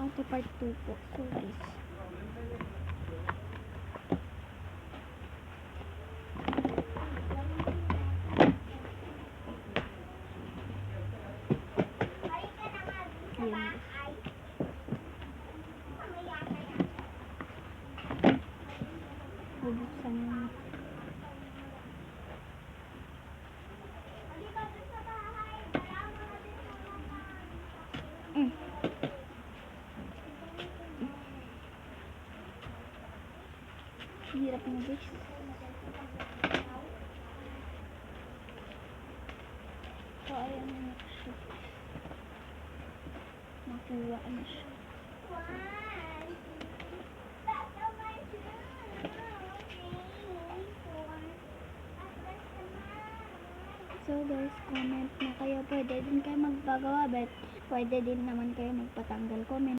Ate part 2 po. So guys. Ayan. Bubuksan mo. Hirap na guys. So ayan na siya. Nakuha na siya. So guys, comment na kayo. Pwede din kayo magpagawa, but pwede din naman kayo magpatanggal. Comment.